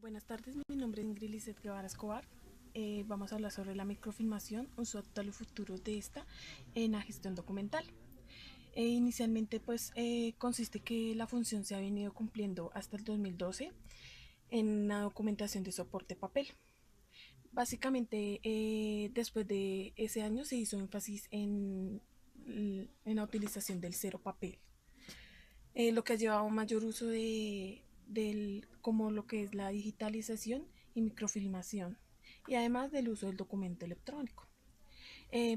Buenas tardes, mi nombre es Ingrid Lizeth Guevara Escobar. Vamos a hablar sobre la microfilmación, uso actual y futuro de esta en la gestión documental. Inicialmente consiste que la función se ha venido cumpliendo hasta el 2012 en la documentación de soporte papel. Básicamente, después de ese año se hizo énfasis en la utilización del cero papel, lo que ha llevado a un mayor uso como lo que es la digitalización y microfilmación, y además del uso del documento electrónico.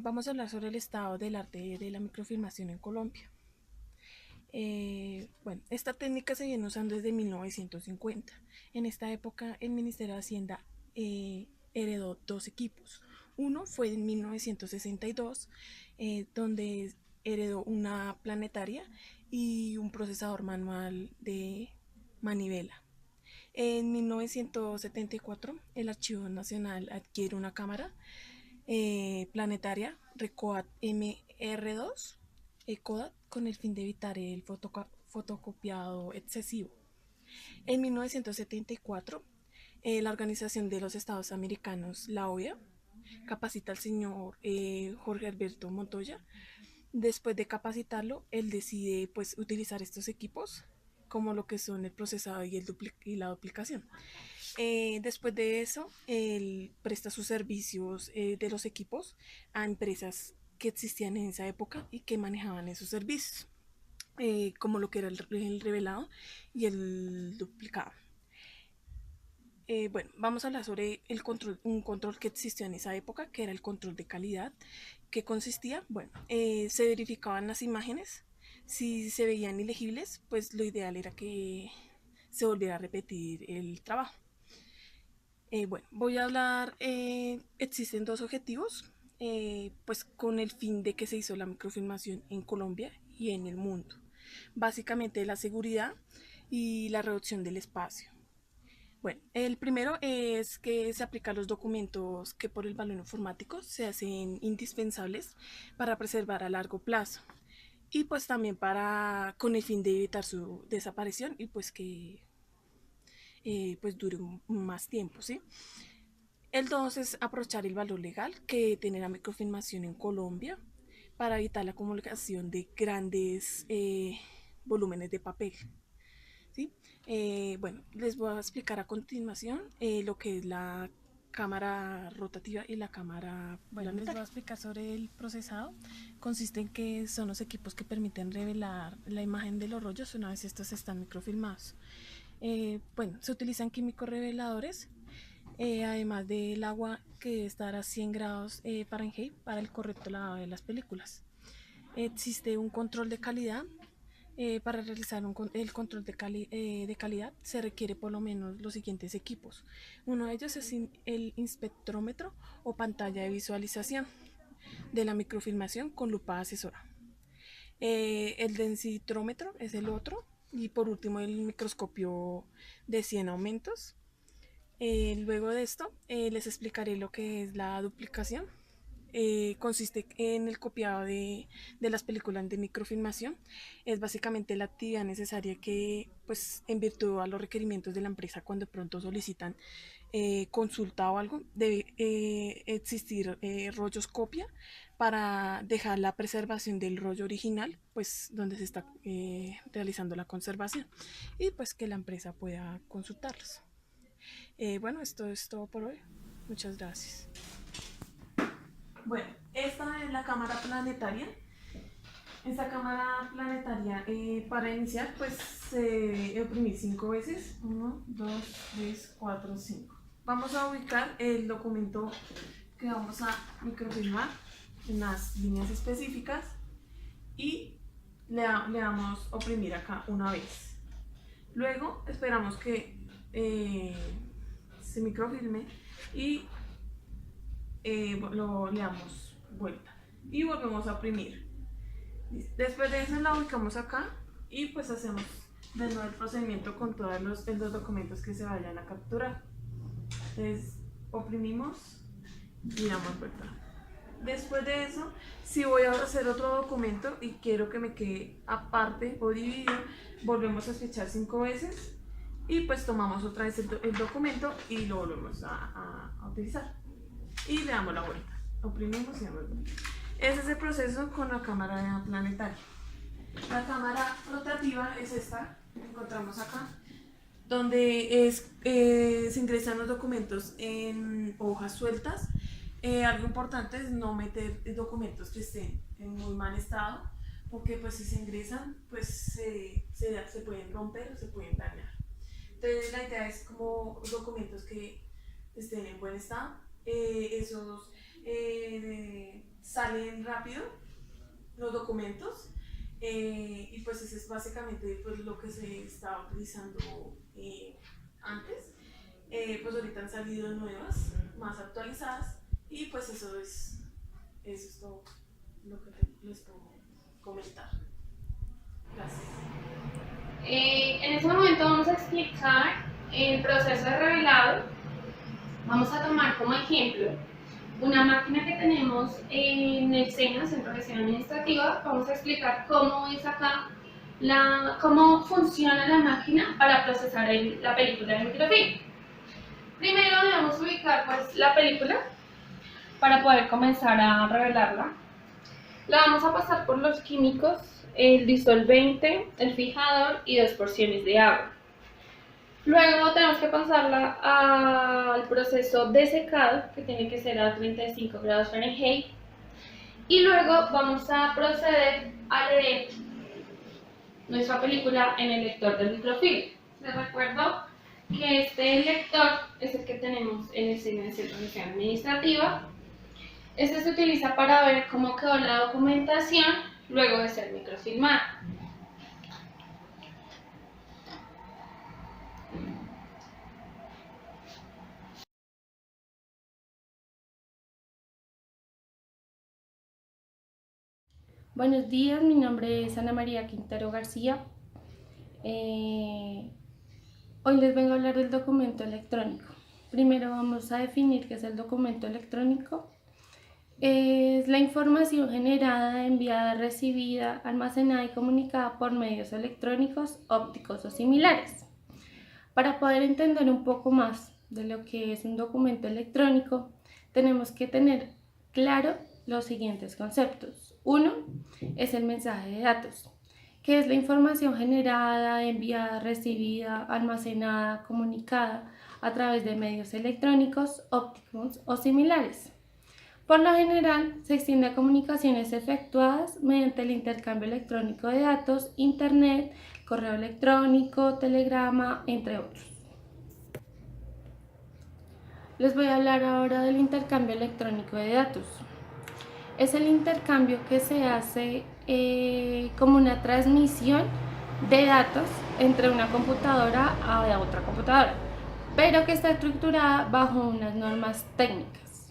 Vamos a hablar sobre el estado del arte de la microfilmación en Colombia. Esta técnica se viene usando desde 1950. En esta época el Ministerio de Hacienda heredó dos equipos. Uno fue en 1962, donde heredó una planetaria y un procesador manual de manivela. En 1974 el Archivo Nacional adquiere una cámara planetaria Recoat MR2 Kodak con el fin de evitar el fotocopiado excesivo. En 1974 la Organización de los Estados Americanos, la OEA, capacita al señor Jorge Alberto Montoya. Después de capacitarlo, él decide utilizar estos equipos como lo que son el procesado y la duplicación. Después de eso, él presta sus servicios de los equipos a empresas que existían en esa época y que manejaban esos servicios, como lo que era el revelado y el duplicado. Vamos a hablar sobre un control que existió en esa época, que era el control de calidad, que consistía, se verificaban las imágenes. Si se veían ilegibles, pues lo ideal era que se volviera a repetir el trabajo. Voy a hablar, existen dos objetivos, con el fin de que se hizo la microfilmación en Colombia y en el mundo. Básicamente la seguridad y la reducción del espacio. El primero es que se aplican los documentos que por el valor informático se hacen indispensables para preservar a largo plazo, y pues también con el fin de evitar su desaparición y que dure más tiempo, ¿sí? El 2 es aprovechar el valor legal que tiene la microfilmación en Colombia para evitar la acumulación de grandes volúmenes de papel, ¿sí? Les voy a explicar a continuación lo que es la cámara rotativa y la cámara planetaria. Les voy a explicar sobre el procesado. Consiste en que son los equipos que permiten revelar la imagen de los rollos una vez estos están microfilmados. Se utilizan químicos reveladores, además del agua que debe estar a 100 grados Fahrenheit para el correcto lavado de las películas. Existe un control de calidad. Para realizar el control de calidad se requiere por lo menos los siguientes equipos. Uno de ellos es el inspectrómetro o pantalla de visualización de la microfilmación con lupa asesora. El densitrómetro es el otro, y por último el microscopio de 100 aumentos. Luego de esto les explicaré lo que es la duplicación. Consiste en el copiado de las películas de microfilmación. Es básicamente la actividad necesaria que, en virtud a los requerimientos de la empresa, cuando pronto solicitan consulta o algo, debe existir rollos copia para dejar la preservación del rollo original, donde se está realizando la conservación, y que la empresa pueda consultarlos. Esto es todo por hoy. Muchas gracias. Esta es la cámara planetaria. Esta cámara planetaria, para iniciar, se debe oprimir 5 veces. 1, 2, 3, 4, 5. Vamos a ubicar el documento que vamos a microfilmar en las líneas específicas y le damos a oprimir acá una vez. Luego esperamos que se microfilme y le damos vuelta y volvemos a oprimir. Después de eso la ubicamos acá y hacemos de nuevo el procedimiento con todos los documentos que se vayan a capturar. Entonces oprimimos y damos vuelta. Después de eso, si voy a hacer otro documento y quiero que me quede aparte o dividido, volvemos a flechar 5 veces y pues tomamos otra vez el documento y lo volvemos a utilizar. Y le damos la vuelta. Oprimimos y damos vuelta. Ese es el proceso con la cámara planetaria. La cámara rotativa es esta, que encontramos acá, donde se ingresan los documentos en hojas sueltas. Algo importante es no meter documentos que estén en muy mal estado, porque pues si se ingresan, pues se pueden romper o se pueden dañar. Entonces la idea es como documentos que estén en buen estado, esos salen rápido los documentos, y pues ese es básicamente pues, lo que se estaba utilizando antes. Pues ahorita han salido nuevas, más actualizadas, y pues eso es todo lo que les puedo comentar. Gracias. En este momento vamos a explicar el proceso de revelado. Vamos a tomar como ejemplo una máquina que tenemos en el SENA, Centro de Gestión Administrativa. Vamos a explicar cómo es acá, cómo funciona la máquina para procesar la película de microfilm. Primero debemos ubicar pues, la película para poder comenzar a revelarla. La vamos a pasar por los químicos, el disolvente, el fijador y 2 porciones de agua. Luego tenemos que pasarla al proceso de secado, que tiene que ser a 35 grados Fahrenheit. Y luego vamos a proceder a leer nuestra película en el lector del microfilm. Les recuerdo que este lector es el que tenemos en el Centro de Gestión Administrativa. Este se utiliza para ver cómo quedó la documentación luego de ser microfilmada. Buenos días, mi nombre es Ana María Quintero García. Hoy les vengo a hablar del documento electrónico. Primero vamos a definir qué es el documento electrónico. Es la información generada, enviada, recibida, almacenada y comunicada por medios electrónicos, ópticos o similares. Para poder entender un poco más de lo que es un documento electrónico, tenemos que tener claro los siguientes conceptos. Uno es el mensaje de datos, que es la información generada, enviada, recibida, almacenada, comunicada a través de medios electrónicos, ópticos o similares. Por lo general, se extiende a comunicaciones efectuadas mediante el intercambio electrónico de datos, internet, correo electrónico, telegrama, entre otros. Les voy a hablar ahora del intercambio electrónico de datos. Es el intercambio que se hace como una transmisión de datos entre una computadora a otra computadora, pero que está estructurada bajo unas normas técnicas.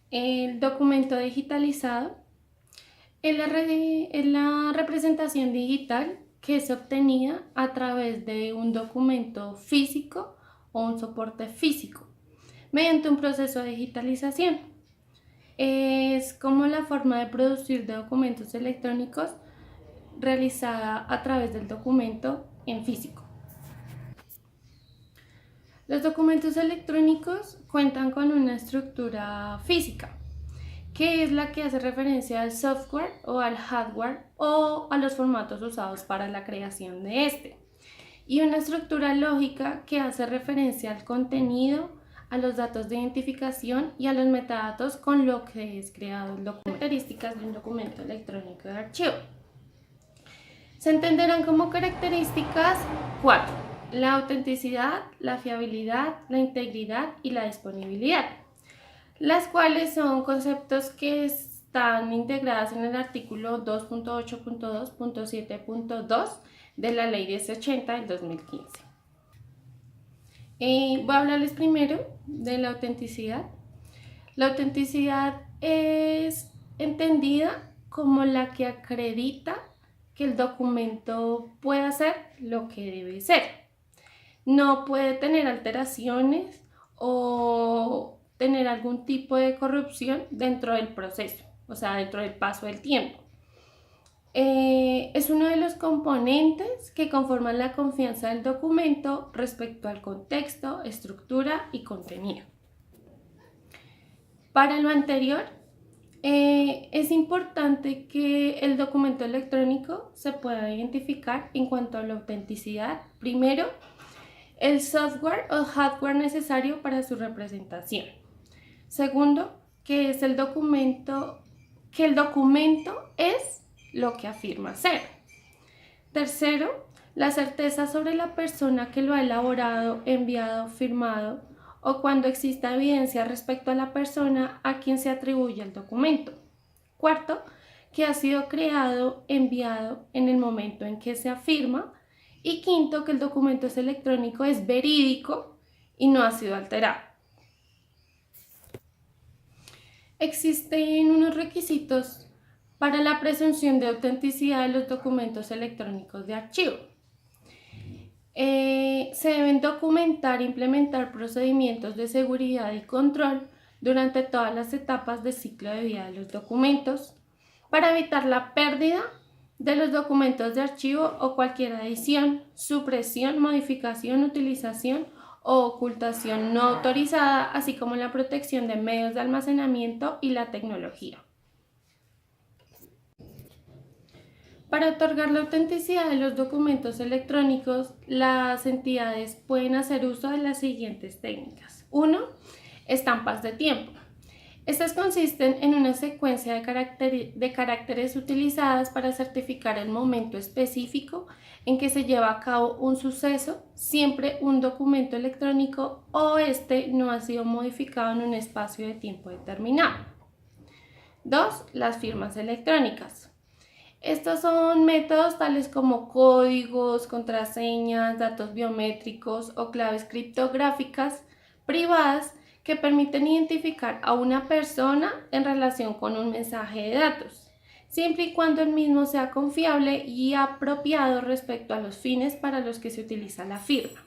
El documento digitalizado es la representación digital que es obtenida a través de un documento físico o un soporte físico mediante un proceso de digitalización. Es como la forma de producir de documentos electrónicos realizada a través del documento en físico. Los documentos electrónicos cuentan con una estructura física, que es la que hace referencia al software o al hardware o a los formatos usados para la creación de este, y una estructura lógica que hace referencia al contenido, a los datos de identificación y a los metadatos con lo que es creado el documento. Características de un documento electrónico de archivo. Se entenderán como características 4: la autenticidad, la fiabilidad, la integridad y la disponibilidad, las cuales son conceptos que están integradas en el artículo 2.8.2.7.2 de la Ley 1080 del 2015. Voy a hablarles primero de la autenticidad. La autenticidad es entendida como la que acredita que el documento pueda ser lo que debe ser. No puede tener alteraciones o tener algún tipo de corrupción dentro del proceso, o sea, dentro del paso del tiempo. Es uno de los componentes que conforman la confianza del documento respecto al contexto, estructura y contenido. Para lo anterior, es importante que el documento electrónico se pueda identificar en cuanto a la autenticidad. Primero, el software o hardware necesario para su representación. Segundo, que el documento es lo que afirma ser. Tercero, la certeza sobre la persona que lo ha elaborado, enviado, firmado, o cuando exista evidencia respecto a la persona a quien se atribuye el documento. Cuarto, que ha sido creado, enviado en el momento en que se afirma. Y quinto, que el documento electrónico es verídico y no ha sido alterado. Existen unos requisitos para la presunción de autenticidad de los documentos electrónicos de archivo. Se deben documentar e implementar procedimientos de seguridad y control durante todas las etapas del ciclo de vida de los documentos para evitar la pérdida de los documentos de archivo o cualquier adición, supresión, modificación, utilización o ocultación no autorizada, así como la protección de medios de almacenamiento y la tecnología. Para otorgar la autenticidad de los documentos electrónicos, las entidades pueden hacer uso de las siguientes técnicas. 1. Estampas de tiempo. Estas consisten en una secuencia de caracteres utilizadas para certificar el momento específico en que se lleva a cabo un suceso, siempre un documento electrónico o no ha sido modificado en un espacio de tiempo determinado. 2. Las firmas electrónicas. Estos son métodos tales como códigos, contraseñas, datos biométricos o claves criptográficas privadas que permiten identificar a una persona en relación con un mensaje de datos, siempre y cuando el mismo sea confiable y apropiado respecto a los fines para los que se utiliza la firma.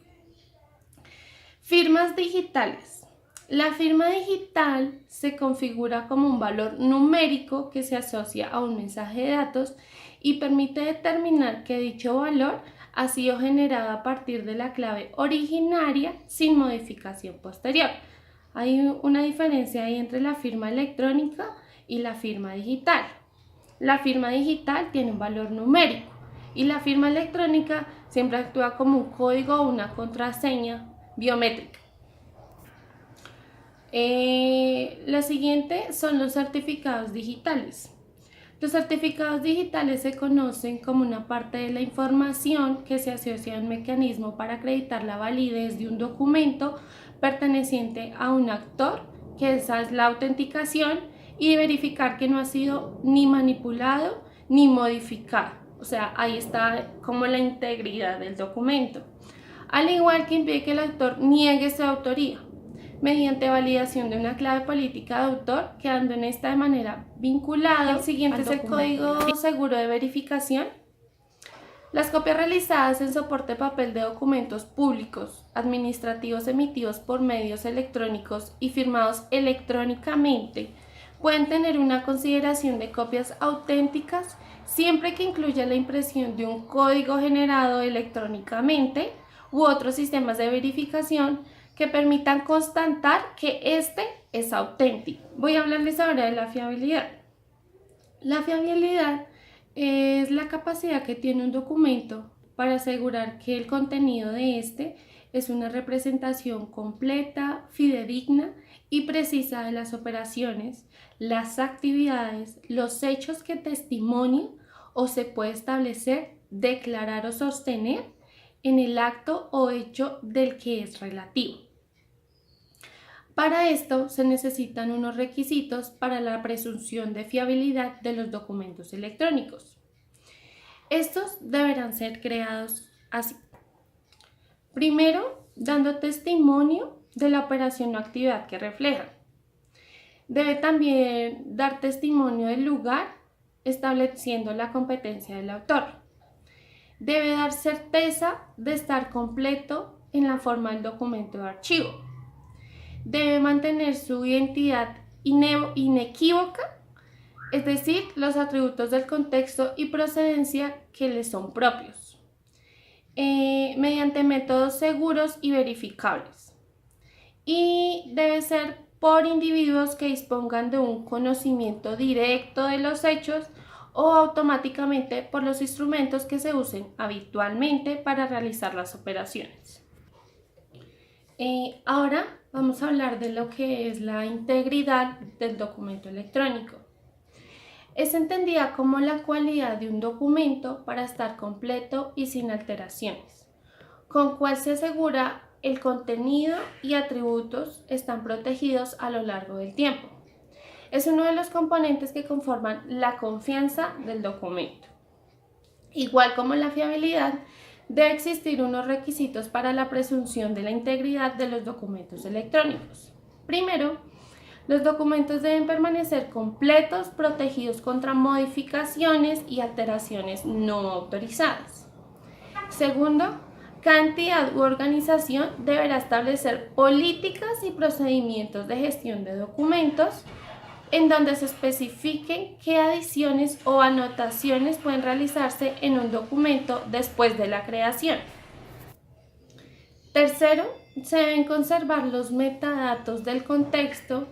Firmas digitales. La firma digital se configura como un valor numérico que se asocia a un mensaje de datos y permite determinar que dicho valor ha sido generado a partir de la clave originaria sin modificación posterior. Hay una diferencia ahí entre la firma electrónica y la firma digital. La firma digital tiene un valor numérico y la firma electrónica siempre actúa como un código o una contraseña biométrica. Lo siguiente son los certificados digitales. Los certificados digitales se conocen como una parte de la información que se asocia a un mecanismo para acreditar la validez de un documento perteneciente a un actor, que esa es la autenticación, y verificar que no ha sido ni manipulado ni modificado. O sea, ahí está como la integridad del documento. Al igual que impide que el autor niegue su autoría mediante validación de una clave política de autor, quedando en esta de manera vinculada. El siguiente es el código seguro de verificación. Las copias realizadas en soporte de papel de documentos públicos, administrativos emitidos por medios electrónicos y firmados electrónicamente pueden tener una consideración de copias auténticas siempre que incluya la impresión de un código generado electrónicamente u otros sistemas de verificación que permitan constatar que es auténtico. Voy a hablarles ahora de la fiabilidad. La fiabilidad es la capacidad que tiene un documento para asegurar que el contenido de es una representación completa, fidedigna y precisa de las operaciones, las actividades, los hechos que testimonian o se puede establecer, declarar o sostener en el acto o hecho del que es relativo. Para esto se necesitan unos requisitos para la presunción de fiabilidad de los documentos electrónicos. Estos deberán ser creados así. Primero, dando testimonio de la operación o actividad que reflejan. Debe también dar testimonio del lugar, estableciendo la competencia del autor. Debe dar certeza de estar completo en la forma del documento de archivo. Debe mantener su identidad inequívoca es decir, los atributos del contexto y procedencia que les son propios, mediante métodos seguros y verificables. Y debe ser por individuos que dispongan de un conocimiento directo de los hechos o automáticamente por los instrumentos que se usen habitualmente para realizar las operaciones. Ahora vamos a hablar de lo que es la integridad del documento electrónico. Es entendida como la cualidad de un documento para estar completo y sin alteraciones, con cual se asegura el contenido y atributos están protegidos a lo largo del tiempo. Es uno de los componentes que conforman la confianza del documento. Igual como la fiabilidad, debe existir unos requisitos para la presunción de la integridad de los documentos electrónicos. Primero, los documentos deben permanecer completos, protegidos contra modificaciones y alteraciones no autorizadas. Segundo, cada entidad u organización deberá establecer políticas y procedimientos de gestión de documentos en donde se especifiquen qué adiciones o anotaciones pueden realizarse en un documento después de la creación. Tercero, se deben conservar los metadatos del contexto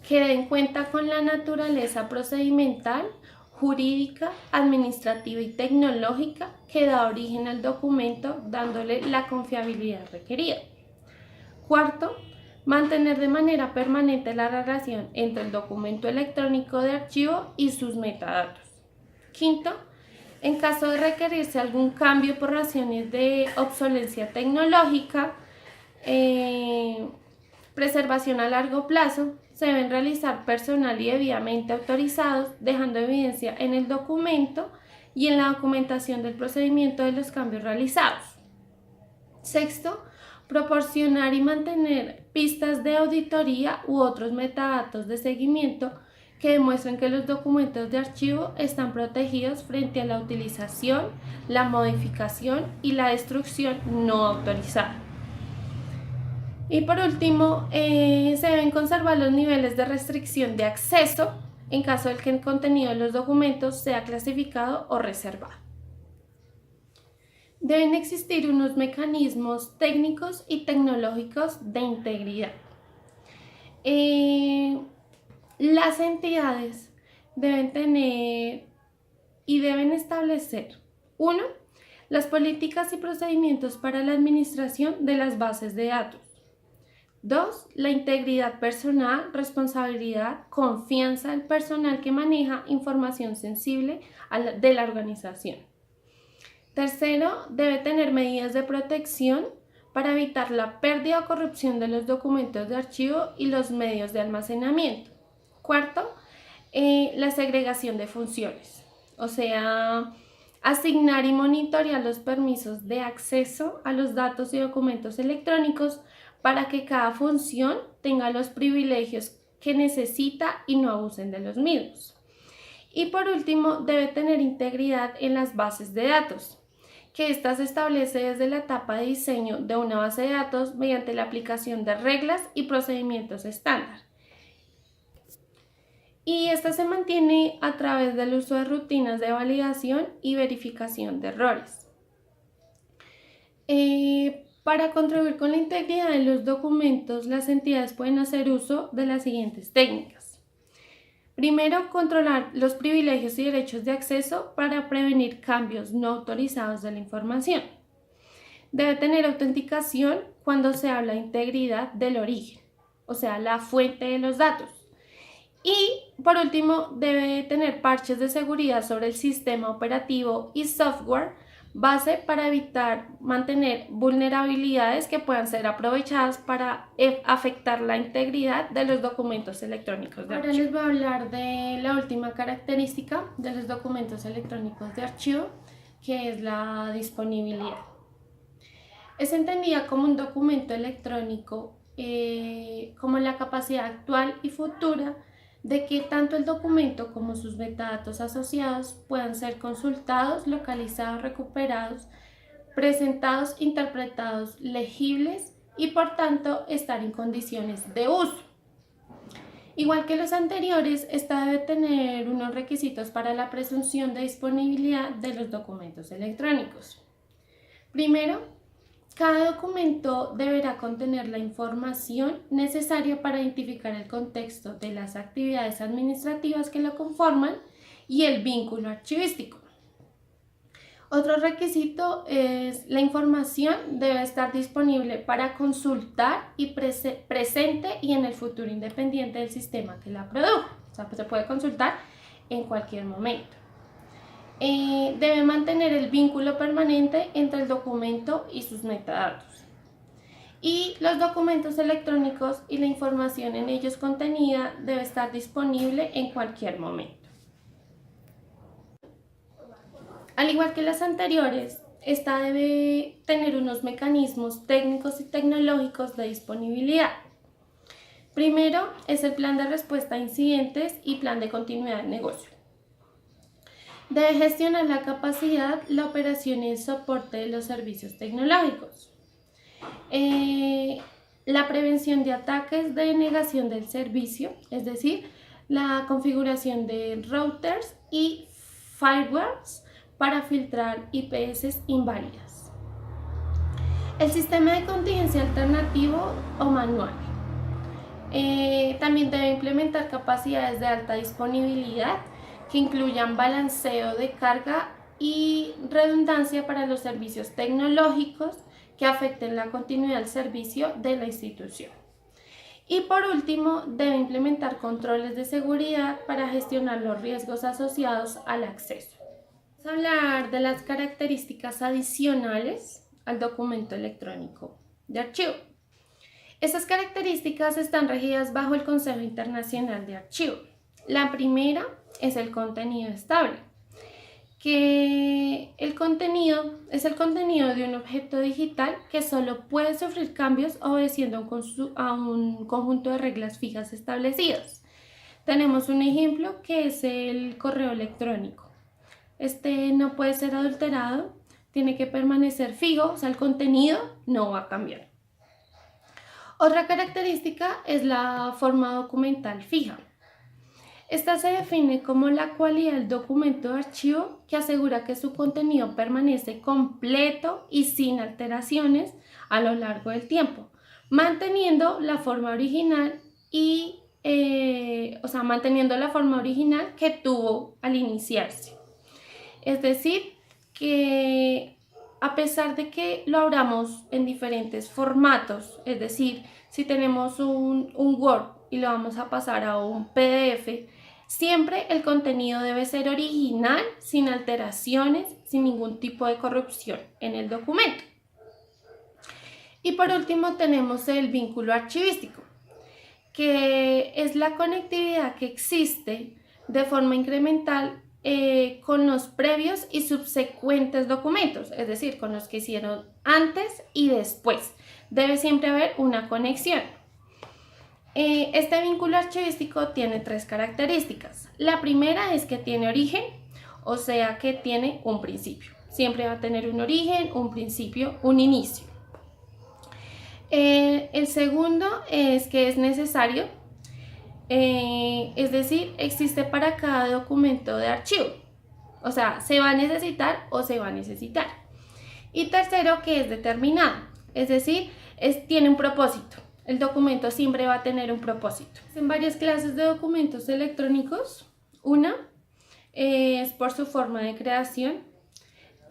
que den cuenta con la naturaleza procedimental, jurídica, administrativa y tecnológica que da origen al documento, dándole la confiabilidad requerida. Cuarto, mantener de manera permanente la relación entre el documento electrónico de archivo y sus metadatos. Quinto, en caso de requerirse algún cambio por razones de obsolencia tecnológica, preservación a largo plazo, se deben realizar personal y debidamente autorizados, dejando evidencia en el documento y en la documentación del procedimiento de los cambios realizados. Sexto, proporcionar y mantener pistas de auditoría u otros metadatos de seguimiento que demuestren que los documentos de archivo están protegidos frente a la utilización, la modificación y la destrucción no autorizada. Y por último, se deben conservar los niveles de restricción de acceso en caso de que el contenido de los documentos sea clasificado o reservado. Deben existir unos mecanismos técnicos y tecnológicos de integridad. Las entidades deben tener y deben establecer, 1, las políticas y procedimientos para la administración de las bases de datos. 2, la integridad personal, responsabilidad, confianza del personal que maneja información sensible de la organización. Tercero, debe tener medidas de protección para evitar la pérdida o corrupción de los documentos de archivo y los medios de almacenamiento. Cuarto, la segregación de funciones, o sea, asignar y monitorear los permisos de acceso a los datos y documentos electrónicos para que cada función tenga los privilegios que necesita y no abusen de los mismos. Y por último, debe tener integridad en las bases de datos, que ésta se establece desde la etapa de diseño de una base de datos mediante la aplicación de reglas y procedimientos estándar. Y esta se mantiene a través del uso de rutinas de validación y verificación de errores. Para contribuir con la integridad de los documentos, las entidades pueden hacer uso de las siguientes técnicas. Primero, controlar los privilegios y derechos de acceso para prevenir cambios no autorizados de la información. Debe tener autenticación cuando se habla de integridad del origen, o sea, la fuente de los datos. Y por último, debe tener parches de seguridad sobre el sistema operativo y software base para evitar mantener vulnerabilidades que puedan ser aprovechadas para afectar la integridad de los documentos electrónicos de archivo. Ahora les voy a hablar de la última característica de los documentos electrónicos de archivo, que es la disponibilidad. Es entendida como un documento electrónico como la capacidad actual y futura de que tanto el documento como sus metadatos asociados puedan ser consultados, localizados, recuperados, presentados, interpretados, legibles y por tanto estar en condiciones de uso. Igual que los anteriores, esta debe tener unos requisitos para la presunción de disponibilidad de los documentos electrónicos. Primero, cada documento deberá contener la información necesaria para identificar el contexto de las actividades administrativas que lo conforman y el vínculo archivístico. Otro requisito es la información debe estar disponible para consultar y presente y en el futuro independiente del sistema que la produjo. O sea, se puede consultar en cualquier momento. Debe mantener el vínculo permanente entre el documento y sus metadatos. Y los documentos electrónicos y la información en ellos contenida debe estar disponible en cualquier momento. Al igual que las anteriores, esta debe tener unos mecanismos técnicos y tecnológicos de disponibilidad. Primero es el plan de respuesta a incidentes y plan de continuidad de negocio. Debe gestionar la capacidad, la operación y el soporte de los servicios tecnológicos. La prevención de ataques de denegación del servicio, es decir, la configuración de routers y firewalls para filtrar IPS inválidas. El sistema de contingencia alternativo o manual. También debe implementar capacidades de alta disponibilidad que incluyan balanceo de carga y redundancia para los servicios tecnológicos que afecten la continuidad del servicio de la institución. Y por último, debe implementar controles de seguridad para gestionar los riesgos asociados al acceso. Vamos a hablar de las características adicionales al documento electrónico de archivo. Estas características están regidas bajo el Consejo Internacional de Archivo. La primera es el contenido estable, que el contenido es el contenido de un objeto digital que solo puede sufrir cambios obedeciendo a un conjunto de reglas fijas establecidas. Tenemos un ejemplo que es el correo electrónico. Este no puede ser adulterado, tiene que permanecer fijo, o sea, el contenido no va a cambiar. Otra característica es la forma documental fija. Esta se define como la cualidad del documento de archivo que asegura que su contenido permanece completo y sin alteraciones a lo largo del tiempo, manteniendo la forma original manteniendo la forma original que tuvo al iniciarse. Es decir, que a pesar de que lo abramos en diferentes formatos, es decir, si tenemos un Word y lo vamos a pasar a un PDF, siempre el contenido debe ser original, sin alteraciones, sin ningún tipo de corrupción en el documento. Y por último tenemos el vínculo archivístico, que es la conectividad que existe de forma incremental con los previos y subsecuentes documentos, es decir, con los que hicieron antes y después. Debe siempre haber una conexión. Este vínculo archivístico tiene tres características. La primera es que tiene origen, o sea que tiene un principio. Siempre va a tener un origen, un principio, un inicio. El segundo es que es necesario, es decir, existe para cada documento de archivo. O sea, se va a necesitar o se va a necesitar. Y tercero, que es determinado, es decir, tiene un propósito. El documento siempre va a tener un propósito. En varias clases de documentos electrónicos. Una es por su forma de creación,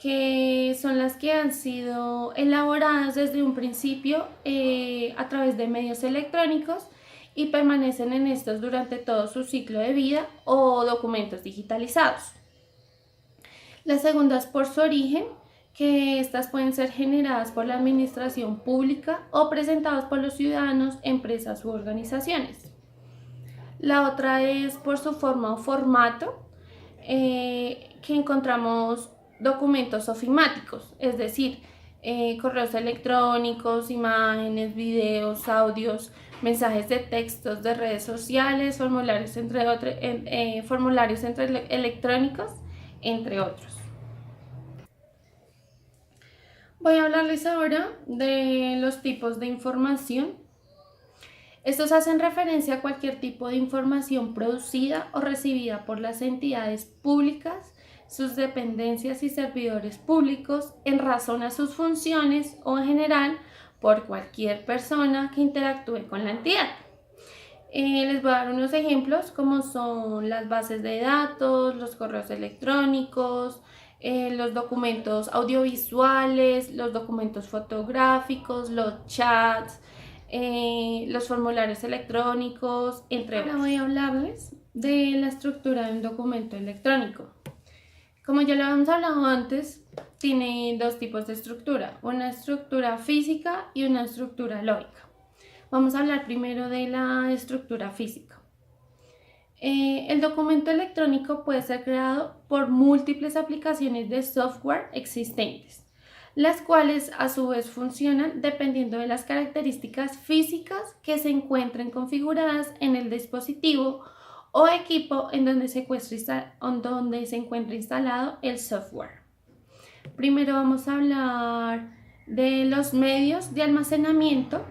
que son las que han sido elaboradas desde un principio a través de medios electrónicos y permanecen en estos durante todo su ciclo de vida, o documentos digitalizados. La segunda es por su origen, que estas pueden ser generadas por la administración pública o presentadas por los ciudadanos, empresas u organizaciones. La otra es por su forma o formato, que encontramos documentos ofimáticos, es decir, correos electrónicos, imágenes, videos, audios, mensajes de textos de redes sociales, formularios electrónicos, entre otros. Voy a hablarles ahora de los tipos de información. Estos hacen referencia a cualquier tipo de información producida o recibida por las entidades públicas, sus dependencias y servidores públicos en razón a sus funciones o en general por cualquier persona que interactúe con la entidad. Les voy a dar unos ejemplos como son las bases de datos, los correos electrónicos, los documentos audiovisuales, los documentos fotográficos, los chats, los formularios electrónicos, entre otros. Ahora voy a hablarles de la estructura de un documento electrónico. Como ya lo habíamos hablado antes, tiene dos tipos de estructura, una estructura física y una estructura lógica. Vamos a hablar primero de la estructura física. El documento electrónico puede ser creado por múltiples aplicaciones de software existentes, las cuales a su vez funcionan dependiendo de las características físicas que se encuentren configuradas en el dispositivo o equipo en donde se encuentra instalado el software. Primero vamos a hablar de los medios de almacenamiento,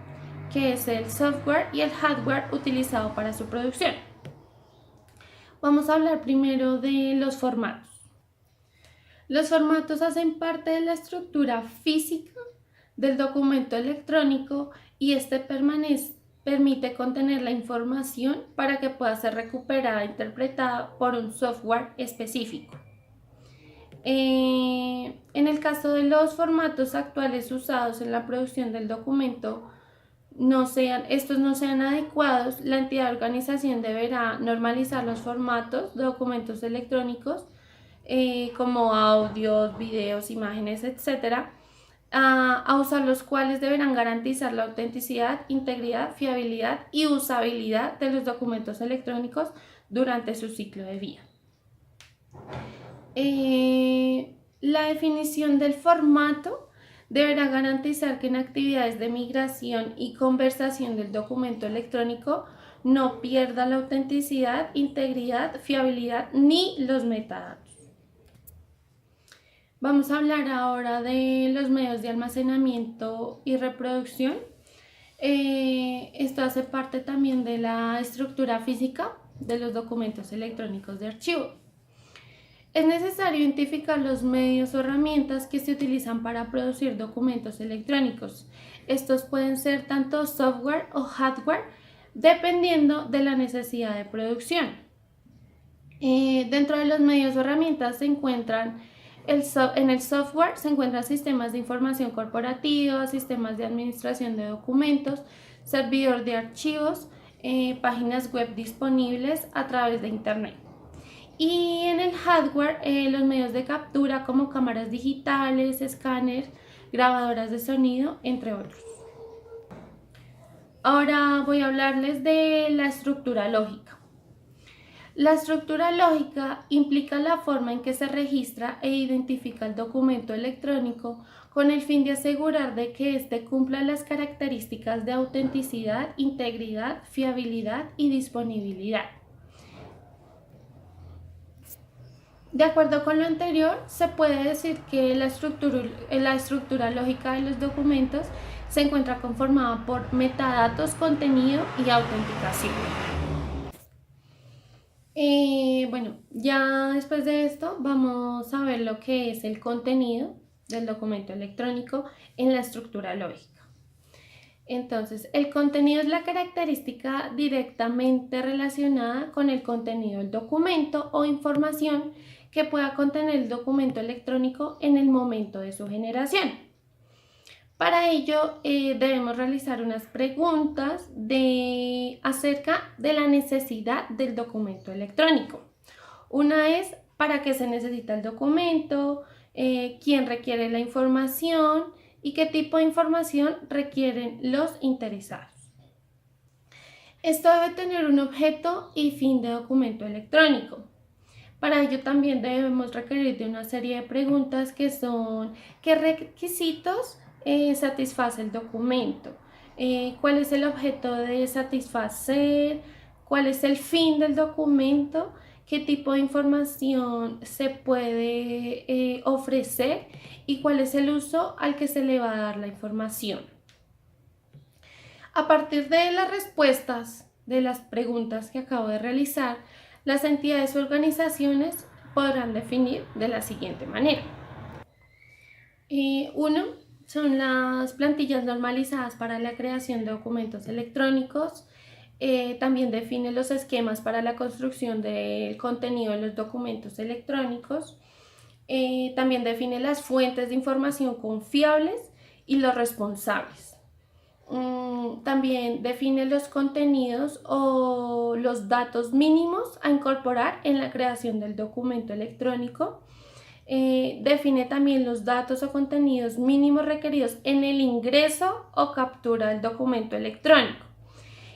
que es el software y el hardware utilizado para su producción. Vamos a hablar primero de los formatos. Los formatos hacen parte de la estructura física del documento electrónico y este permite contener la información para que pueda ser recuperada e interpretada por un software específico. En el caso de los formatos actuales usados en la producción del documento, estos no sean adecuados, la entidad de organización deberá normalizar los formatos de documentos electrónicos como audios, videos, imágenes, etc., a usar los cuales deberán garantizar la autenticidad, integridad, fiabilidad y usabilidad de los documentos electrónicos durante su ciclo de vida. La definición del formato deberá garantizar que en actividades de migración y conversación del documento electrónico no pierda la autenticidad, integridad, fiabilidad ni los metadatos. Vamos a hablar ahora de los medios de almacenamiento y reproducción. Esto hace parte también de la estructura física de los documentos electrónicos de archivo. Es necesario identificar los medios o herramientas que se utilizan para producir documentos electrónicos. Estos pueden ser tanto software o hardware, dependiendo de la necesidad de producción. Dentro de los medios o herramientas en el software se encuentran sistemas de información corporativa, sistemas de administración de documentos, servidor de archivos, páginas web disponibles a través de Internet. Y en el hardware, los medios de captura como cámaras digitales, escáneres, grabadoras de sonido, entre otros. Ahora voy a hablarles de la estructura lógica. La estructura lógica implica la forma en que se registra e identifica el documento electrónico con el fin de asegurar de que éste cumpla las características de autenticidad, integridad, fiabilidad y disponibilidad. De acuerdo con lo anterior, se puede decir que la estructura lógica de los documentos se encuentra conformada por metadatos, contenido y autenticación. Ya después de esto vamos a ver lo que es el contenido del documento electrónico en la estructura lógica. Entonces, el contenido es la característica directamente relacionada con el contenido del documento o información que pueda contener el documento electrónico en el momento de su generación. Para ello debemos realizar unas preguntas acerca de la necesidad del documento electrónico. Una es ¿para qué se necesita el documento? ¿Quién requiere la información? ¿Y qué tipo de información requieren los interesados? Esto debe tener un objeto y fin de documento electrónico. Para ello también debemos requerir de una serie de preguntas que son ¿qué requisitos satisface el documento? ¿Cuál es el objeto de satisfacer? ¿Cuál es el fin del documento? ¿Qué tipo de información se puede ofrecer? ¿Y cuál es el uso al que se le va a dar la información? A partir de las respuestas de las preguntas que acabo de realizar, las entidades o organizaciones podrán definir de la siguiente manera. Uno, son las plantillas normalizadas para la creación de documentos electrónicos. También define los esquemas para la construcción del contenido de los documentos electrónicos. También define las fuentes de información confiables y los responsables. También define los contenidos o los datos mínimos a incorporar en la creación del documento electrónico. Define también los datos o contenidos mínimos requeridos en el ingreso o captura del documento electrónico.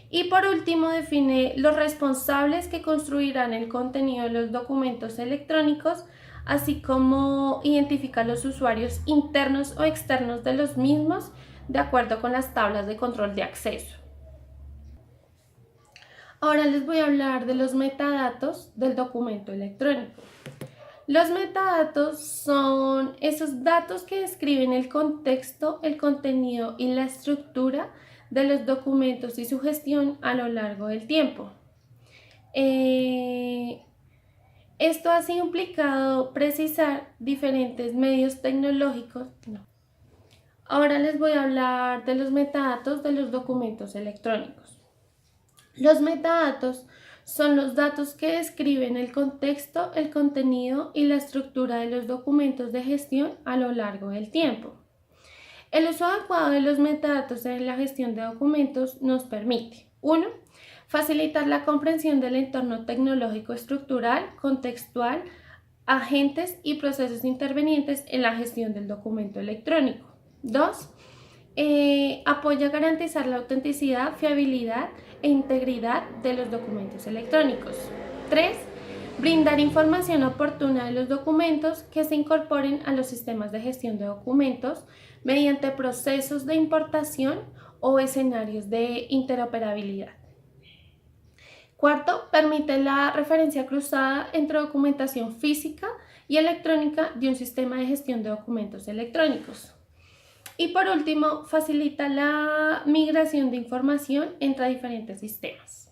Y por último, define los responsables que construirán el contenido de los documentos electrónicos, así como identifica los usuarios internos o externos de los mismos de acuerdo con las tablas de control de acceso. Ahora les voy a hablar de los metadatos del documento electrónico. Los metadatos son esos datos que describen el contexto, el contenido y la estructura de los documentos y su gestión a lo largo del tiempo. Esto ha implicado precisar diferentes medios tecnológicos. Ahora les voy a hablar de los metadatos de los documentos electrónicos. Los metadatos son los datos que describen el contexto, el contenido y la estructura de los documentos de gestión a lo largo del tiempo. El uso adecuado de los metadatos en la gestión de documentos nos permite: 1. Facilitar la comprensión del entorno tecnológico estructural, contextual, agentes y procesos intervenientes en la gestión del documento electrónico. 2. Apoya a garantizar la autenticidad, fiabilidad e integridad de los documentos electrónicos. 3. Brindar información oportuna de los documentos que se incorporen a los sistemas de gestión de documentos mediante procesos de importación o escenarios de interoperabilidad. 4. Permite la referencia cruzada entre documentación física y electrónica de un sistema de gestión de documentos electrónicos. Y por último, facilita la migración de información entre diferentes sistemas.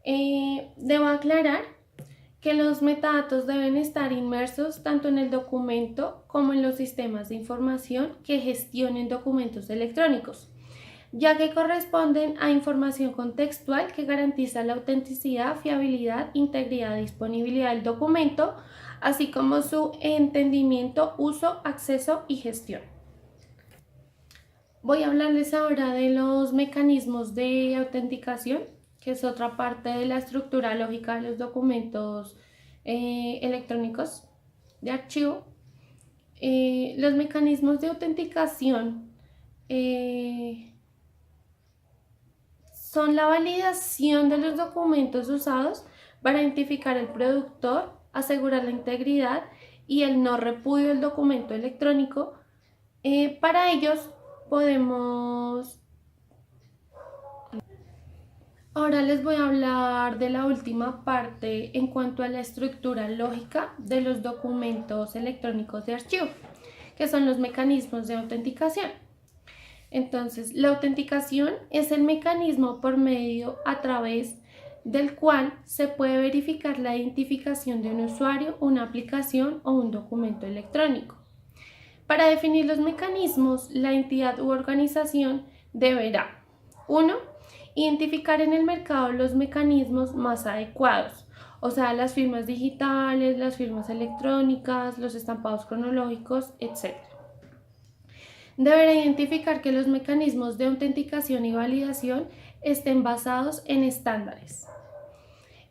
Debo aclarar que los metadatos deben estar inmersos tanto en el documento como en los sistemas de información que gestionen documentos electrónicos, ya que corresponden a información contextual que garantiza la autenticidad, fiabilidad, integridad y disponibilidad del documento, así como su entendimiento, uso, acceso y gestión. Voy a hablarles ahora de los mecanismos de autenticación, que es otra parte de la estructura lógica de los documentos electrónicos de archivo. Los mecanismos de autenticación son la validación de los documentos usados para identificar el productor, asegurar la integridad y el no repudio del documento electrónico. Para ellos podemos... Ahora les voy a hablar de la última parte en cuanto a la estructura lógica de los documentos electrónicos de archivo, que son los mecanismos de autenticación. Entonces, la autenticación es el mecanismo por medio a través del cual se puede verificar la identificación de un usuario, una aplicación o un documento electrónico. Para definir los mecanismos, la entidad u organización deberá: 1. Identificar en el mercado los mecanismos más adecuados, o sea, las firmas digitales, las firmas electrónicas, los estampados cronológicos, etc. Deberá identificar que los mecanismos de autenticación y validación estén basados en estándares.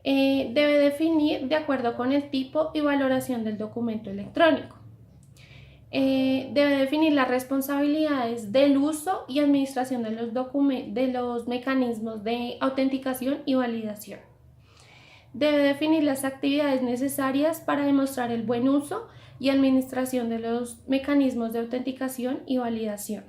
Debe definir de acuerdo con el tipo y valoración del documento electrónico. Debe definir las responsabilidades del uso y administración de los mecanismos de autenticación y validación. Debe definir las actividades necesarias para demostrar el buen uso y administración de los mecanismos de autenticación y validación.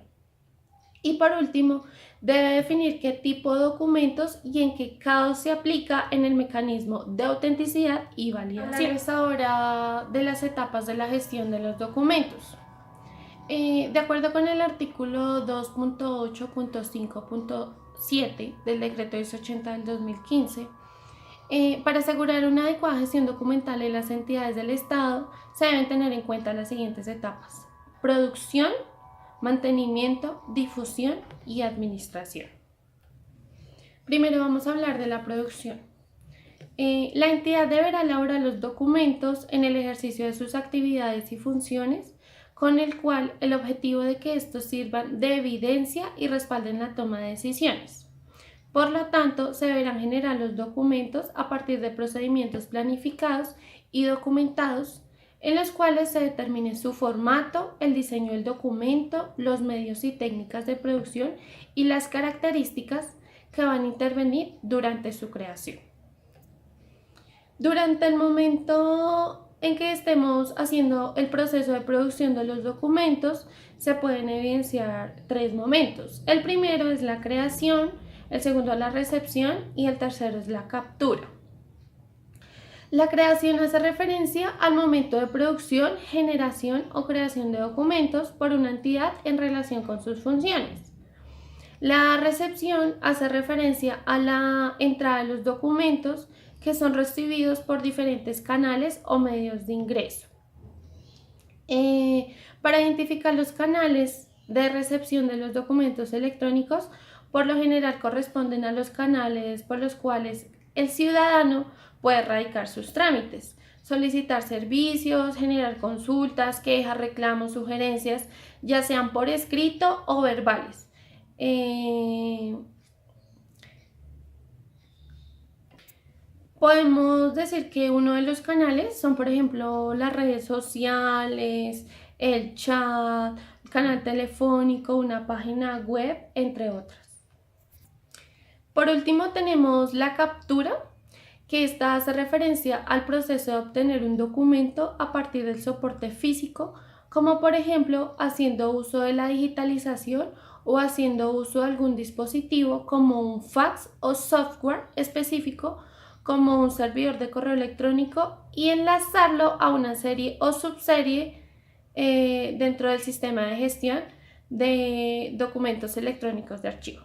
Y por último, debe definir qué tipo de documentos y en qué casos se aplica en el mecanismo de autenticidad y validación. Hablarles ahora de las etapas de la gestión de los documentos. De acuerdo con el artículo 2.8.5.7 del Decreto 1080 del 2015, para asegurar una adecuada gestión documental en las entidades del Estado, se deben tener en cuenta las siguientes etapas: producción, mantenimiento, difusión y administración. Primero vamos a hablar de la producción. La entidad deberá elaborar los documentos en el ejercicio de sus actividades y funciones, con el cual el objetivo de que estos sirvan de evidencia y respalden la toma de decisiones. Por lo tanto, se deberán generar los documentos a partir de procedimientos planificados y documentados, en los cuales se determine su formato, el diseño del documento, los medios y técnicas de producción y las características que van a intervenir durante su creación. Durante el momento en que estemos haciendo el proceso de producción de los documentos, se pueden evidenciar 3 momentos. El primero es la creación, el segundo la recepción y el tercero es la captura. La creación hace referencia al momento de producción, generación o creación de documentos por una entidad en relación con sus funciones. La recepción hace referencia a la entrada de los documentos que son recibidos por diferentes canales o medios de ingreso. Para identificar los canales de recepción de los documentos electrónicos, por lo general corresponden a los canales por los cuales el ciudadano puede radicar sus trámites, solicitar servicios, generar consultas, quejas, reclamos, sugerencias, ya sean por escrito o verbales. Podemos decir que uno de los canales son, por ejemplo, las redes sociales, el chat, el canal telefónico, una página web, entre otras. Por último, tenemos la captura, que esta hace referencia al proceso de obtener un documento a partir del soporte físico, como por ejemplo haciendo uso de la digitalización o haciendo uso de algún dispositivo como un fax o software específico como un servidor de correo electrónico y enlazarlo a una serie o subserie dentro del sistema de gestión de documentos electrónicos de archivo.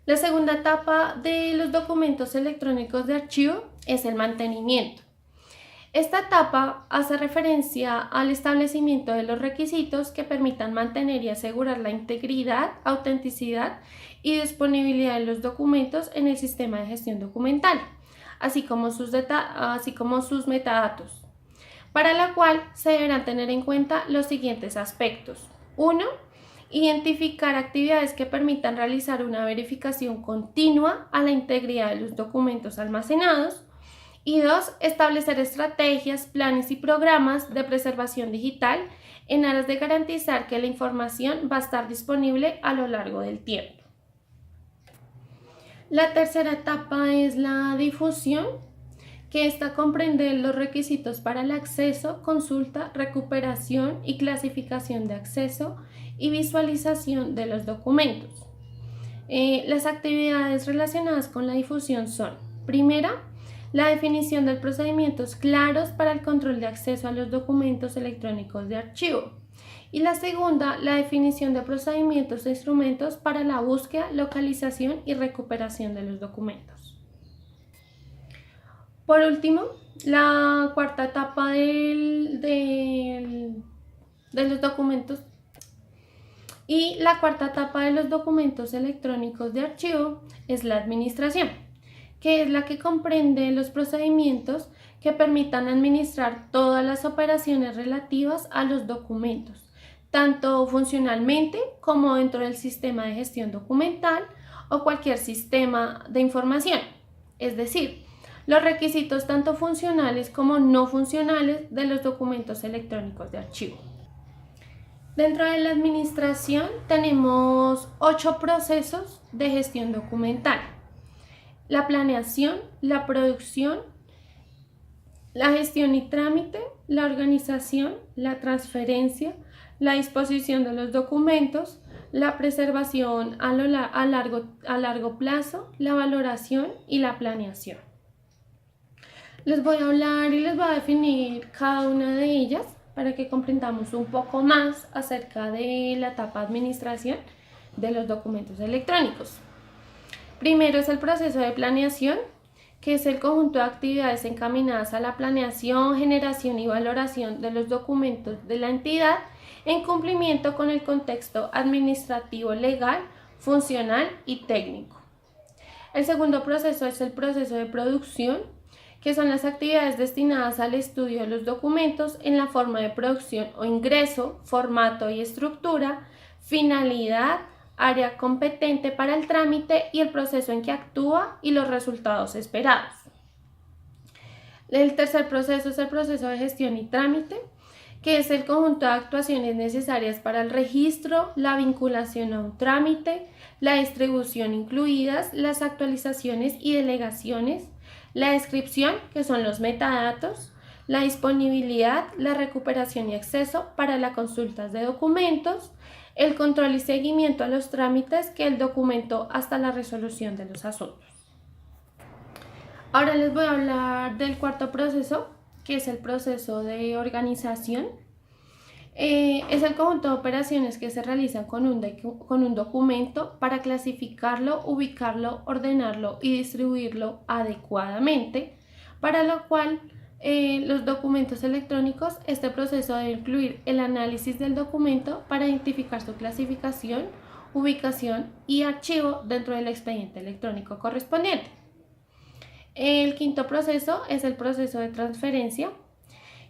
La segunda etapa de los documentos electrónicos de archivo es el mantenimiento. Esta etapa hace referencia al establecimiento de los requisitos que permitan mantener y asegurar la integridad, autenticidad y disponibilidad de los documentos en el sistema de gestión documental, así como sus metadatos, para la cual se deberán tener en cuenta los siguientes aspectos. 1. Identificar actividades que permitan realizar una verificación continua a la integridad de los documentos almacenados. Y 2. Establecer estrategias, planes y programas de preservación digital en aras de garantizar que la información va a estar disponible a lo largo del tiempo. La tercera etapa es la difusión, que esta comprende los requisitos para el acceso, consulta, recuperación y clasificación de acceso y visualización de los documentos. Las actividades relacionadas con la difusión son: primera, la definición de procedimientos claros para el control de acceso a los documentos electrónicos de archivo. Y la segunda, la definición de procedimientos e instrumentos para la búsqueda, localización y recuperación de los documentos. Por último, la cuarta etapa de los documentos y la cuarta etapa de los documentos electrónicos de archivo es la administración, que es la que comprende los procedimientos que permitan administrar todas las operaciones relativas a los documentos, tanto funcionalmente como dentro del sistema de gestión documental o cualquier sistema de información, es decir, los requisitos tanto funcionales como no funcionales de los documentos electrónicos de archivo. Dentro de la administración tenemos 8 procesos de gestión documental: la planeación, la producción, la gestión y trámite, la organización, la transferencia, la disposición de los documentos, la preservación a largo plazo, la valoración y la planeación. Les voy a hablar y les voy a definir cada una de ellas. para que comprendamos un poco más acerca de la etapa de administración de los documentos electrónicos. Primero es el proceso de planeación, que es el conjunto de actividades encaminadas a la planeación, generación y valoración de los documentos de la entidad en cumplimiento con el contexto administrativo, legal, funcional y técnico. El segundo proceso es el proceso de producción, que son las actividades destinadas al estudio de los documentos en la forma de producción o ingreso, formato y estructura, finalidad, área competente para el trámite y el proceso en que actúa y los resultados esperados. El tercer proceso es el proceso de gestión y trámite, que es el conjunto de actuaciones necesarias para el registro, la vinculación a un trámite, la distribución incluidas, las actualizaciones y delegaciones, la descripción, que son los metadatos, la disponibilidad, la recuperación y acceso para las consultas de documentos, el control y seguimiento a los trámites que el documento hasta la resolución de los asuntos. Ahora les voy a hablar del cuarto proceso, que es el proceso de organización. Es el conjunto de operaciones que se realizan con un documento para clasificarlo, ubicarlo, ordenarlo y distribuirlo adecuadamente, para lo cual los documentos electrónicos, este proceso debe incluir el análisis del documento para identificar su clasificación, ubicación y archivo dentro del expediente electrónico correspondiente. El quinto proceso es el proceso de transferencia,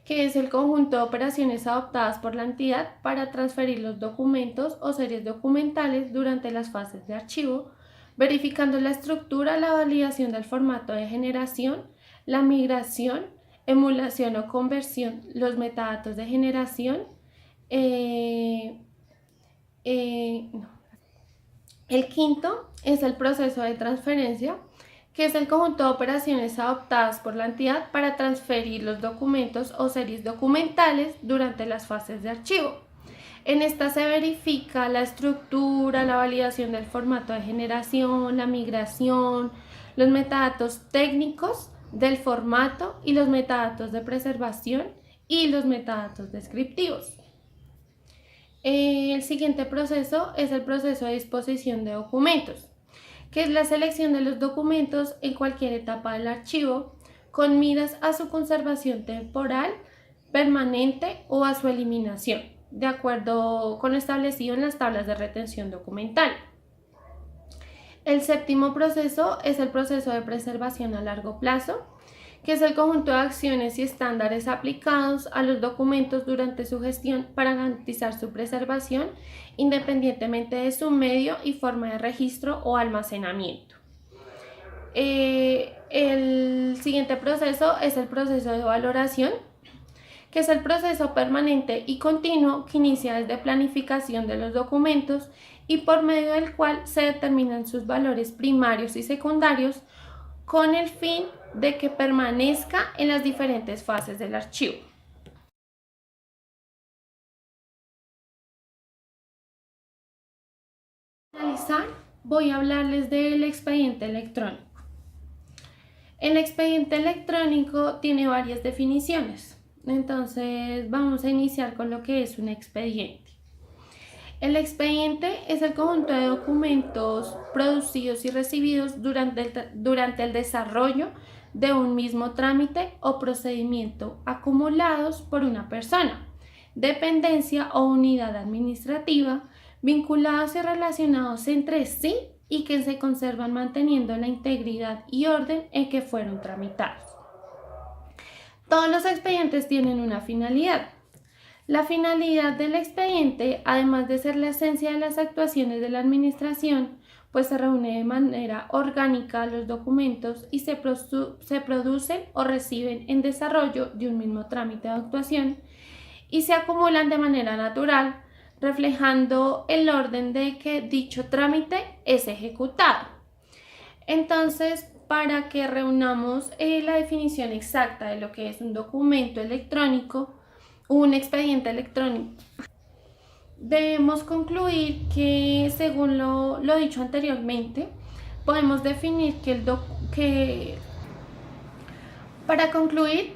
que es el conjunto de operaciones adoptadas por la entidad para transferir los documentos o series documentales durante las fases de archivo, verificando la estructura, la validación del formato de generación, la migración, emulación o conversión, los metadatos de generación. El quinto es el proceso de transferencia, que es el conjunto de operaciones adoptadas por la entidad para transferir los documentos o series documentales durante las fases de archivo. En esta se verifica la estructura, la validación del formato de generación, la migración, los metadatos técnicos del formato y los metadatos de preservación y los metadatos descriptivos. El siguiente proceso es el proceso de disposición de documentos, que es la selección de los documentos en cualquier etapa del archivo con miras a su conservación temporal, permanente o a su eliminación, de acuerdo con lo establecido en las tablas de retención documental. El séptimo proceso es el proceso de preservación a largo plazo, que es el conjunto de acciones y estándares aplicados a los documentos durante su gestión para garantizar su preservación independientemente de su medio y forma de registro o almacenamiento. El siguiente proceso es el proceso de valoración, que es el proceso permanente y continuo que inicia desde planificación de los documentos y por medio del cual se determinan sus valores primarios y secundarios con el fin de que permanezca en las diferentes fases del archivo. Para finalizar, voy a hablarles del expediente electrónico. El expediente electrónico tiene varias definiciones, entonces vamos a iniciar con lo que es un expediente. El expediente es el conjunto de documentos producidos y recibidos durante el desarrollo de un mismo trámite o procedimiento acumulados por una persona, dependencia o unidad administrativa, vinculados y relacionados entre sí y que se conservan manteniendo la integridad y orden en que fueron tramitados. Todos los expedientes tienen una finalidad. La finalidad del expediente, además de ser la esencia de las actuaciones de la administración, pues se reúne de manera orgánica los documentos y se producen o reciben en desarrollo de un mismo trámite de actuación y se acumulan de manera natural, reflejando el orden de que dicho trámite es ejecutado. Entonces, para que reunamos la definición exacta de lo que es un documento electrónico, un expediente electrónico, debemos concluir que, según lo dicho anteriormente, podemos definir para concluir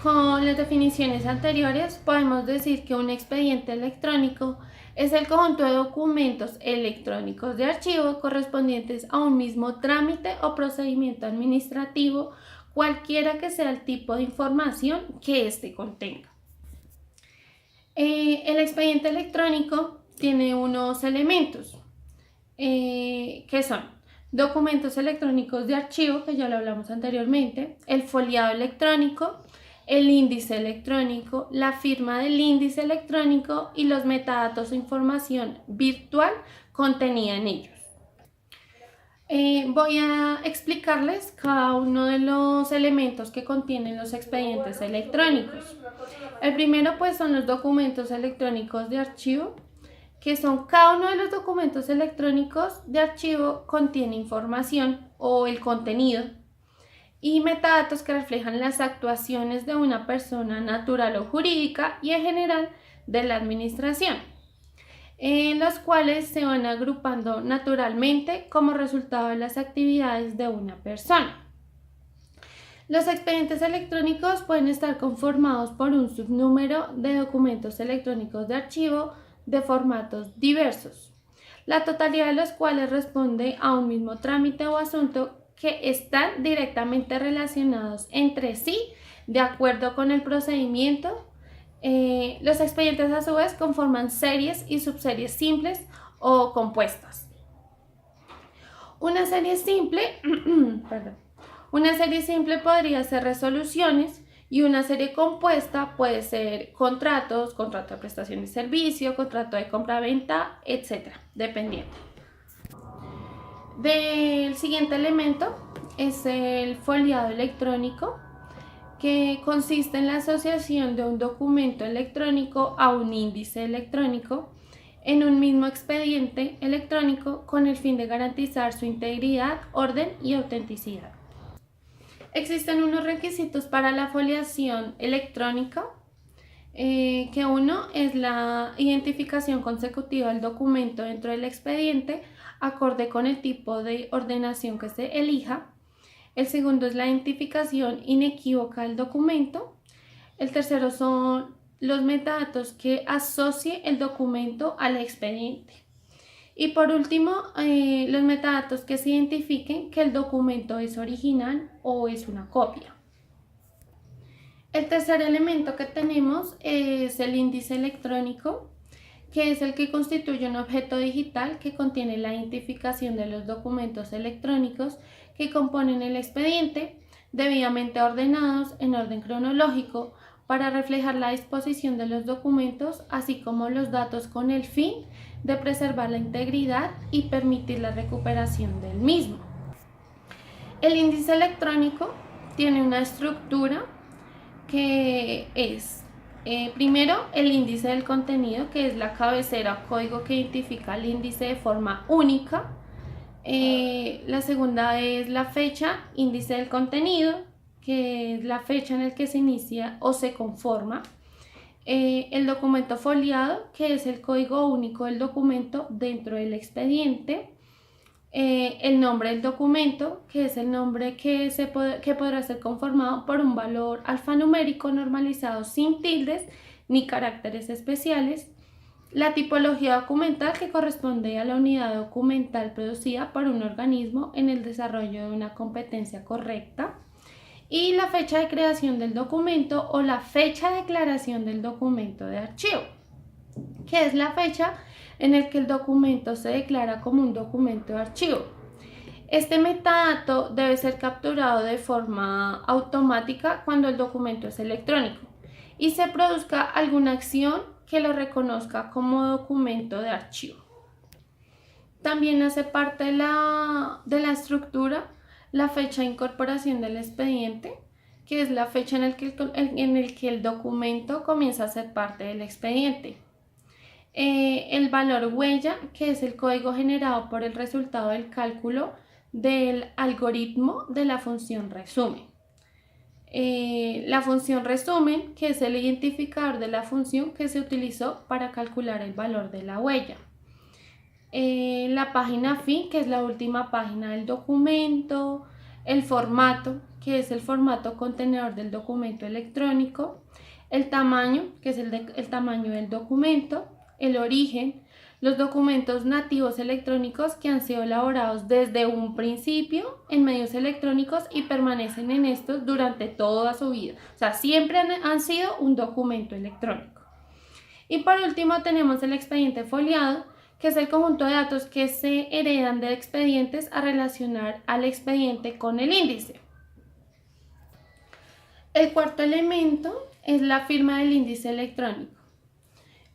con las definiciones anteriores, podemos decir que un expediente electrónico es el conjunto de documentos electrónicos de archivo correspondientes a un mismo trámite o procedimiento administrativo, cualquiera que sea el tipo de información que éste contenga. El expediente electrónico tiene unos elementos que son documentos electrónicos de archivo, que ya lo hablamos anteriormente, el foliado electrónico, el índice electrónico, la firma del índice electrónico y los metadatos o información virtual contenida en ellos. Voy a explicarles cada uno de los elementos que contienen los expedientes electrónicos. El primero pues son los documentos electrónicos de archivo, que son cada uno de los documentos electrónicos de archivo contiene información o el contenido y metadatos que reflejan las actuaciones de una persona natural o jurídica y en general de la administración, en los cuales se van agrupando naturalmente como resultado de las actividades de una persona. Los expedientes electrónicos pueden estar conformados por un subnúmero de documentos electrónicos de archivo de formatos diversos, la totalidad de los cuales responde a un mismo trámite o asunto que están directamente relacionados entre sí de acuerdo con el procedimiento. Los expedientes a su vez conforman series y subseries simples o compuestas. Una serie simple, Una serie simple podría ser resoluciones y una serie compuesta puede ser contratos, contrato de prestación de servicio, contrato de compra-venta, etc., dependiendo. Del siguiente elemento es el foliado electrónico, que consiste en la asociación de un documento electrónico a un índice electrónico en un mismo expediente electrónico con el fin de garantizar su integridad, orden y autenticidad. Existen unos requisitos para la foliación electrónica, que uno es la identificación consecutiva del documento dentro del expediente, acorde con el tipo de ordenación que se elija. El segundo es la identificación inequívoca del documento. El tercero son los metadatos que asocie el documento al expediente. Y por último, los metadatos que se identifiquen que el documento es original o es una copia. El tercer elemento que tenemos es el índice electrónico, que es el que constituye un objeto digital que contiene la identificación de los documentos electrónicos que componen el expediente, debidamente ordenados en orden cronológico para reflejar la disposición de los documentos, así como los datos con el fin de preservar la integridad y permitir la recuperación del mismo. El índice electrónico tiene una estructura que es primero el índice del contenido, que es la cabecera o código que identifica el índice de forma única. La segunda es la fecha, índice del contenido, que es la fecha en la que se inicia o se conforma. El documento foliado, que es el código único del documento dentro del expediente. El nombre del documento, que es el nombre que podrá ser conformado por un valor alfanumérico normalizado sin tildes ni caracteres especiales. La tipología documental, que corresponde a la unidad documental producida por un organismo en el desarrollo de una competencia correcta. Y la fecha de creación del documento o la fecha de declaración del documento de archivo, que es la fecha en la que el documento se declara como un documento de archivo. Este metadato debe ser capturado de forma automática cuando el documento es electrónico y se produzca alguna acción que lo reconozca como documento de archivo. También hace parte de la estructura la fecha de incorporación del expediente, que es la fecha en el que el documento comienza a ser parte del expediente. El valor huella, que es el código generado por el resultado del cálculo del algoritmo de la función resumen. La función resumen, que es el identificador de la función que se utilizó para calcular el valor de la huella. La página fin, que es la última página del documento. El formato, que es el formato contenedor del documento electrónico, el tamaño, que es el tamaño del documento, el origen, los documentos nativos electrónicos que han sido elaborados desde un principio en medios electrónicos y permanecen en estos durante toda su vida. O sea, siempre han sido un documento electrónico. Y por último tenemos el expediente foliado, que es el conjunto de datos que se heredan de expedientes a relacionar al expediente con el índice. El cuarto elemento es la firma del índice electrónico.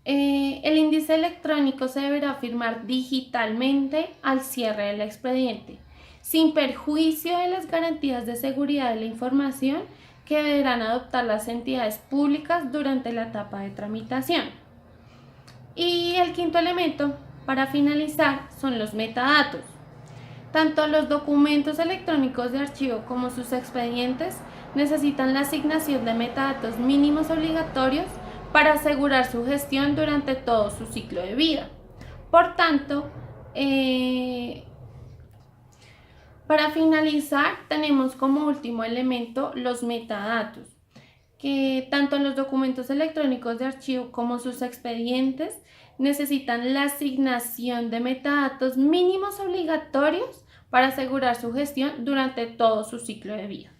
El índice electrónico se deberá firmar digitalmente al cierre del expediente, sin perjuicio de las garantías de seguridad de la información que deberán adoptar las entidades públicas durante la etapa de tramitación. Y el quinto elemento, para finalizar, son los metadatos. Tanto los documentos electrónicos de archivo como sus expedientes necesitan la asignación de metadatos mínimos obligatorios para asegurar su gestión durante todo su ciclo de vida. Por tanto, para finalizar, tenemos como último elemento los metadatos, que tanto los documentos electrónicos de archivo como sus expedientes necesitan la asignación de metadatos mínimos obligatorios para asegurar su gestión durante todo su ciclo de vida.